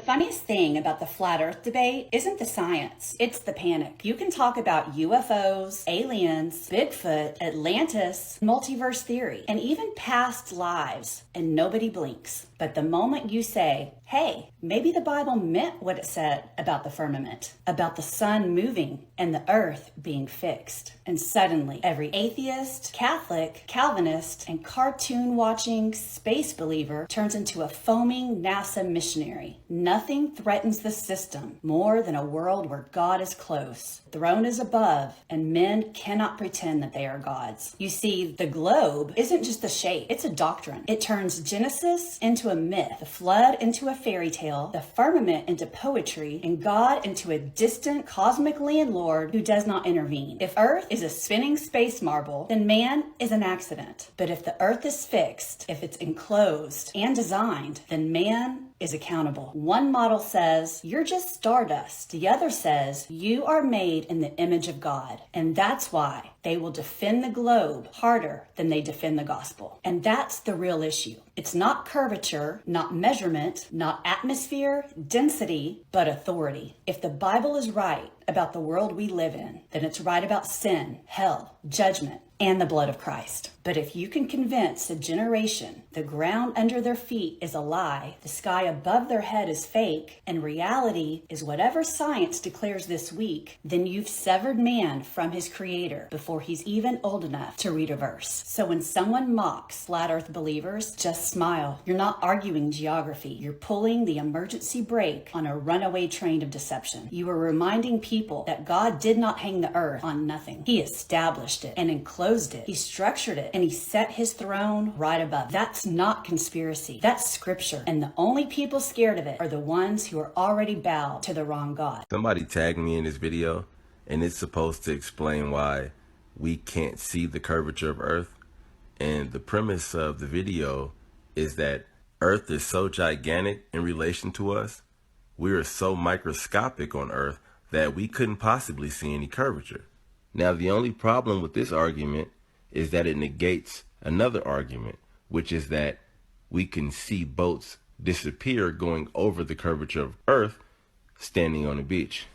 funniest thing about the flat earth debate isn't the science, it's the panic. You can talk about UFOs, aliens, Bigfoot, Atlantis, multiverse theory, and even past lives, and nobody blinks. But the moment you say, hey, maybe the Bible meant what it said about the firmament, about the sun moving and the earth being fixed, and suddenly every atheist, Catholic, Calvinist, and cartoon-watching space believer turns into a foaming NASA missionary. Nothing threatens the system more than a world where God is close, throne is above, and men cannot pretend that they are gods. You see, the globe isn't just a shape, it's a doctrine. It turns Genesis into a myth, the flood into a fairy tale, the firmament into poetry, and God into a distant cosmic landlord who does not intervene. If Earth is a spinning space marble, then man is an accident. But if the Earth is fixed, if it's enclosed and designed, then man is accountable. One model says, you're just stardust. The other says, you are made in the image of God. And that's why they will defend the globe harder than they defend the gospel. And that's the real issue. It's not curvature, not measurement, not atmosphere, density, but authority. If the Bible is right about the world we live in, then it's right about sin, hell, judgment, and the blood of Christ. But if you can convince a generation the ground under their feet is a lie, the sky above their head is fake, and reality is whatever science declares this week, then you've severed man from his creator before he's even old enough to read a verse. So when someone mocks flat earth believers, just smile. You're not arguing geography. You're pulling the emergency brake on a runaway train of deception. You are reminding people that God did not hang the earth on nothing. He established it and enclosed it. He structured it and he set his throne right above. That's not conspiracy. That's scripture. And the only people scared of it are the ones who are already bowed to the wrong God. Somebody tagged me in this video, and it's supposed to explain why we can't see the curvature of Earth. And the premise of the video is that Earth is so gigantic in relation to us. We are so microscopic on Earth that we couldn't possibly see any curvature. Now, the only problem with this argument is that it negates another argument, which is that we can see boats disappear going over the curvature of Earth standing on the beach.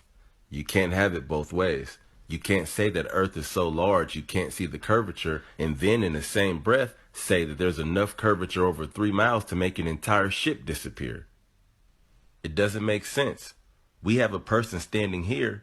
You can't have it both ways. You can't say that Earth is so large you can't see the curvature and then in the same breath say that there's enough curvature over 3 miles to make an entire ship disappear. It doesn't make sense. We have a person standing here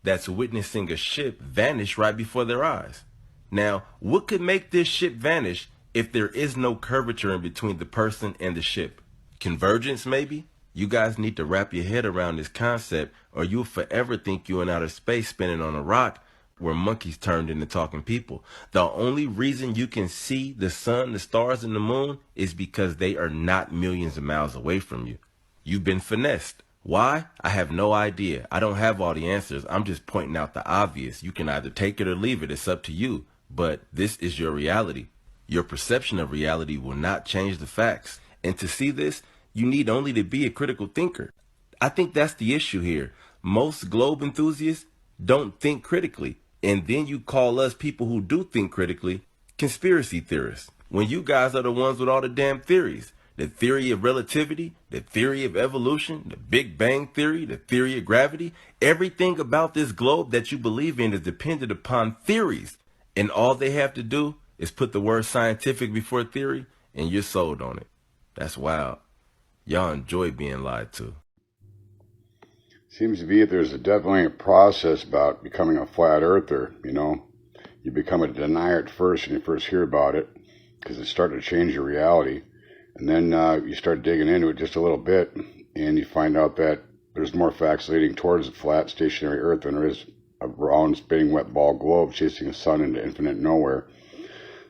that's witnessing a ship vanish right before their eyes. Now, what could make this ship vanish if there is no curvature in between the person and the ship? Convergence, maybe? You guys need to wrap your head around this concept, or you'll forever think you're in outer space spinning on a rock where monkeys turned into talking people. The only reason you can see the sun, the stars, and the moon is because they are not millions of miles away from you. You've been finessed. Why? I have no idea. I don't have all the answers. I'm just pointing out the obvious. You can either take it or leave it. It's up to you. But this is your reality. Your perception of reality will not change the facts. And to see this, you need only to be a critical thinker. I think that's the issue here. Most globe enthusiasts don't think critically. And then you call us people who do think critically conspiracy theorists, when you guys are the ones with all the damn theories. The theory of relativity, the theory of evolution, the Big Bang theory, the theory of gravity. Everything about this globe that you believe in is dependent upon theories. And all they have to do is put the word scientific before theory, and you're sold on it. That's wild. Y'all enjoy being lied to. Seems to be that there's definitely a process about becoming a flat earther, you know. You become a denier at first when you first hear about it, because it's starting to change your reality. And then you start digging into it just a little bit, and you find out that there's more facts leading towards a flat, stationary Earth than there is a round, spinning, wet ball globe chasing the sun into infinite nowhere.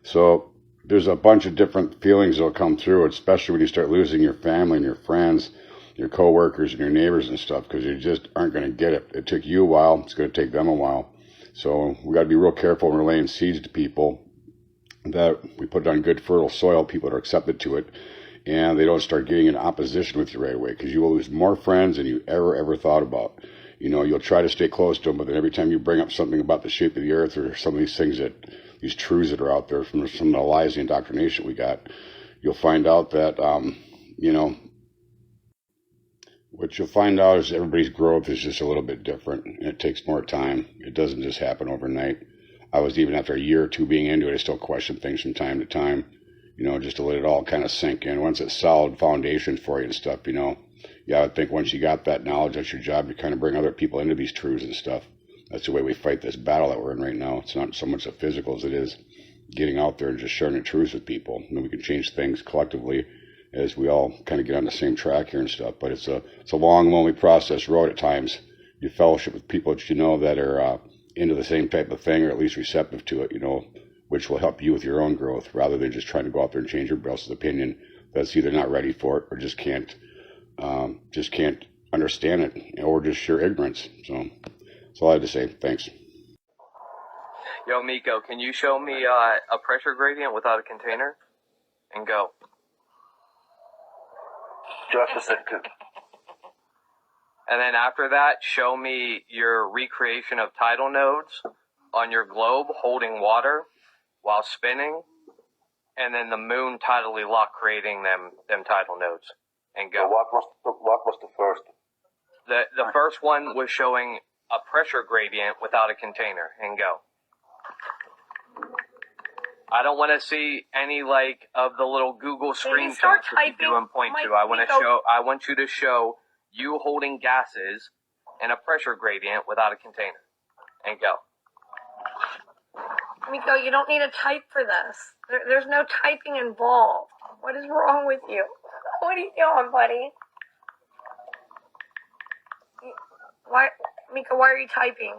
So there's a bunch of different feelings that'll come through, especially when you start losing your family and your friends, your coworkers and your neighbors and stuff, because you just aren't going to get it. It took you a while. It's going to take them a while. So we got to be real careful when we're laying seeds to people, that we put it on good fertile soil, people that are accepted to it, and they don't start getting in opposition with you right away, because you will lose more friends than you ever thought about. You know, you'll try to stay close to them, but then every time you bring up something about the shape of the earth or some of these things these truths that are out there from some of the lies and indoctrination we got, you'll find out that, What you'll find out is everybody's growth is just a little bit different, and it takes more time. It doesn't just happen overnight. I was, even after a year or two being into it, I still question things from time to time, just to let it all kind of sink in. Once it's solid foundation for you and stuff, yeah, I would think once you got that knowledge, that's your job to kind of bring other people into these truths and stuff. That's the way we fight this battle that we're in right now. It's not so much the physical as it is getting out there and just sharing the truths with people. We can change things collectively as we all kind of get on the same track here and stuff. But it's a long, lonely process road at times. You fellowship with people that that are into the same type of thing, or at least receptive to it, which will help you with your own growth, rather than just trying to go out there and change everybody else's opinion that's either not ready for it or just can't understand it, or just sheer ignorance. So that's all I had to say. Thanks. Yo, Miko, can you show me a pressure gradient without a container? And go. Just a second. And then after that, show me your recreation of tidal nodes on your globe holding water while spinning, and then the moon tidally lock creating them tidal nodes. And go. So what was the first? The first one was showing a pressure gradient without a container. And go. I don't want to see any of the little Google screenshots that you do and point to. I want you to show you holding gases and a pressure gradient without a container. And go. Miko, you don't need to type for this. There's no typing involved. What is wrong with you? What are you doing, buddy? Miko, why are you typing?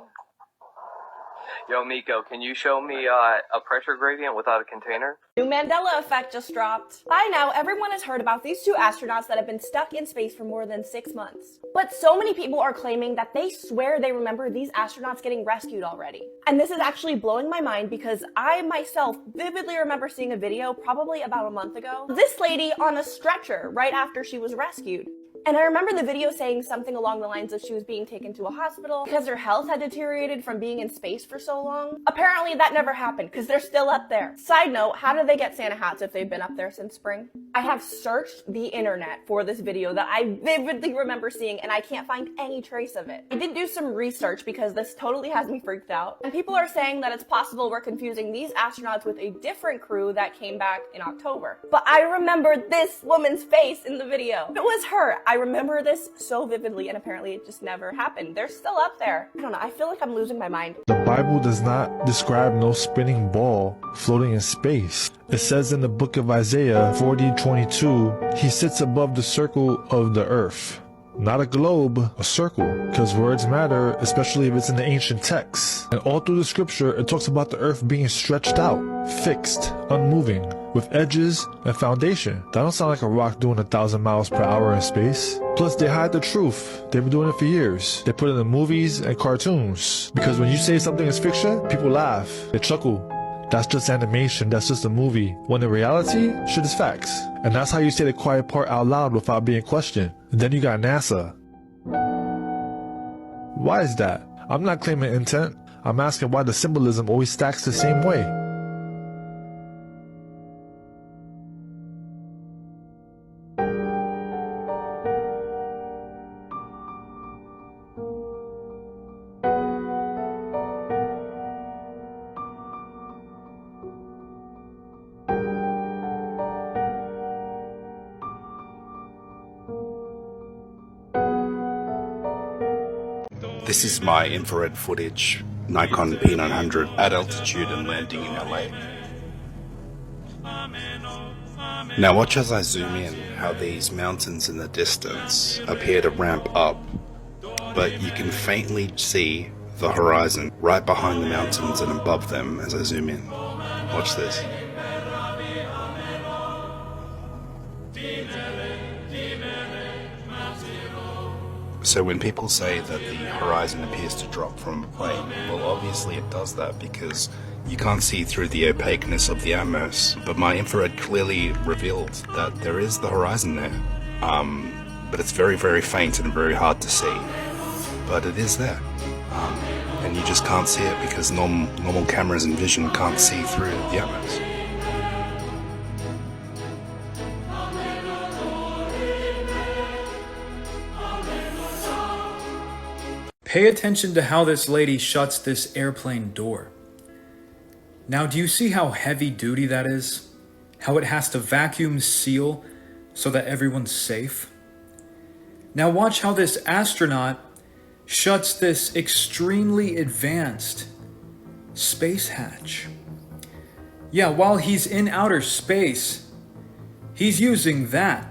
Yo, Miko, can you show me a pressure gradient without a container? New Mandela effect just dropped. By now, everyone has heard about these two astronauts that have been stuck in space for more than 6 months. But so many people are claiming that they swear they remember these astronauts getting rescued already. And this is actually blowing my mind because I myself vividly remember seeing a video probably about a month ago. This lady on a stretcher right after she was rescued. And I remember the video saying something along the lines of she was being taken to a hospital because her health had deteriorated from being in space for so long. Apparently that never happened because they're still up there. Side note, how did they get Santa hats if they've been up there since spring? I have searched the internet for this video that I vividly remember seeing, and I can't find any trace of it. I did do some research because this totally has me freaked out. And people are saying that it's possible we're confusing these astronauts with a different crew that came back in October. But I remember this woman's face in the video. It was her. I remember this so vividly, and apparently it just never happened. They're still up there. I don't know, I feel like I'm losing my mind. The Bible does not describe no spinning ball floating in space. It says in the book of Isaiah 40:22, he sits above the circle of the earth. Not a globe, a circle, because words matter, especially if it's in the ancient texts. And all through the scripture, it talks about the earth being stretched out, fixed, unmoving, with edges and foundation. That don't sound like a rock doing 1,000 miles per hour in space. Plus, they hide the truth. They've been doing it for years. They put it in movies and cartoons. Because when you say something is fiction, people laugh, they chuckle. That's just animation, that's just a movie. When in reality, shit is facts. And that's how you say the quiet part out loud without being questioned. And then you got NASA. Why is that? I'm not claiming intent. I'm asking why the symbolism always stacks the same way. This is my infrared footage, Nikon P900 at altitude and landing in LA. Now watch as I zoom in how these mountains in the distance appear to ramp up, but you can faintly see the horizon right behind the mountains and above them as I zoom in. Watch this. So when people say that the horizon appears to drop from a plane, well obviously it does that because you can't see through the opaqueness of the atmos, but my infrared clearly revealed that there is the horizon there. But it's very, very faint and very hard to see. But it is there. And you just can't see it because normal cameras and vision can't see through the atmos. Pay attention to how this lady shuts this airplane door. Now, do you see how heavy duty that is? How it has to vacuum seal so that everyone's safe? Now watch how this astronaut shuts this extremely advanced space hatch. Yeah, while he's in outer space, he's using that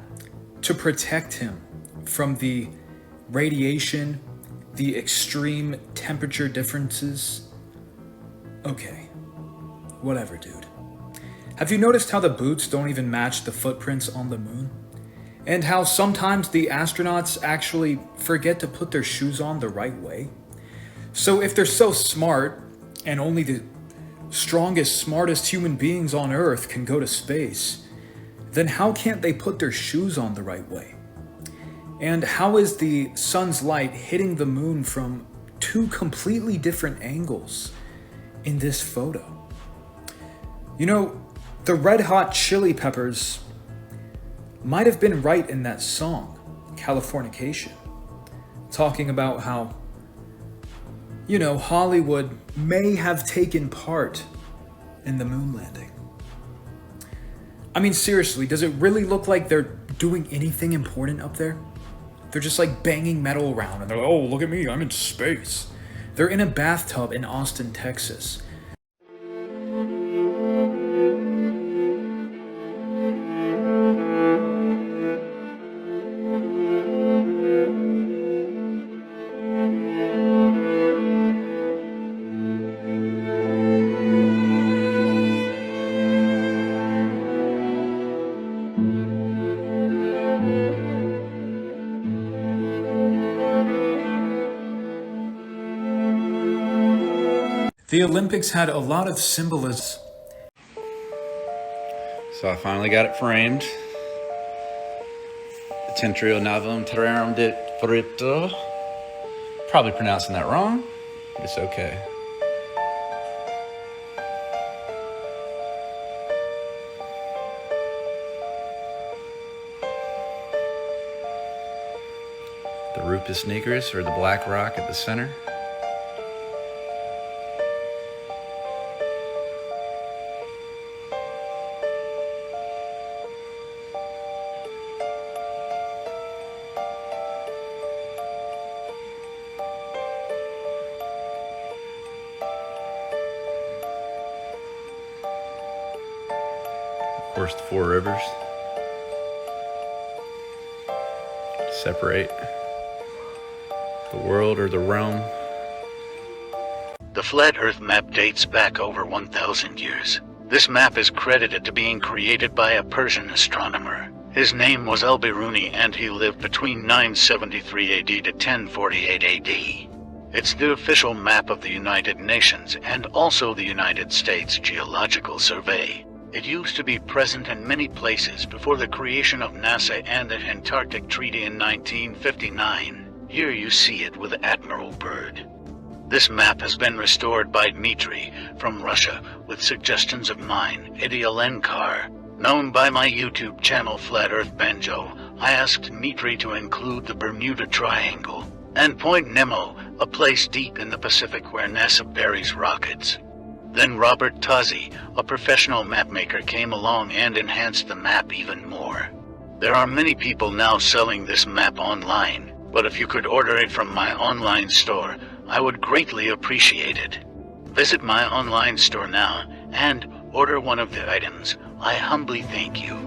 to protect him from the radiation, the extreme temperature differences. Okay, whatever, dude. Have you noticed how the boots don't even match the footprints on the moon? And how sometimes the astronauts actually forget to put their shoes on the right way? So if they're so smart, and only the strongest, smartest human beings on Earth can go to space, then how can't they put their shoes on the right way? And how is the sun's light hitting the moon from two completely different angles in this photo? You know, the Red Hot Chili Peppers might have been right in that song, Californication, talking about how, you know, Hollywood may have taken part in the moon landing. I mean, seriously, does it really look like they're doing anything important up there? They're just like banging metal around and they're like, oh, look at me, I'm in space. They're in a bathtub in Austin, Texas. The Olympics had a lot of symbolism. So I finally got it framed. The Tentrio Navum Terrarum de Frito. Probably pronouncing that wrong, but it's okay. The Rupus Nigris, or the black rock at the center. Of course, the four rivers separate the world or the realm. The flat Earth map dates back over 1,000 years. This map is credited to being created by a Persian astronomer. His name was Al-Biruni and he lived between 973 AD to 1048 AD. It's the official map of the United Nations and also the United States Geological Survey. It used to be present in many places before the creation of NASA and the Antarctic Treaty in 1959. Here you see it with Admiral Byrd. This map has been restored by Dmitry from Russia with suggestions of mine, Idialenkar. Known by my YouTube channel Flat Earth Banjo, I asked Dmitry to include the Bermuda Triangle and Point Nemo, a place deep in the Pacific where NASA buries rockets. Then Robert Tozzi, a professional mapmaker, came along and enhanced the map even more. There are many people now selling this map online, but if you could order it from my online store, I would greatly appreciate it. Visit my online store now and order one of the items. I humbly thank you.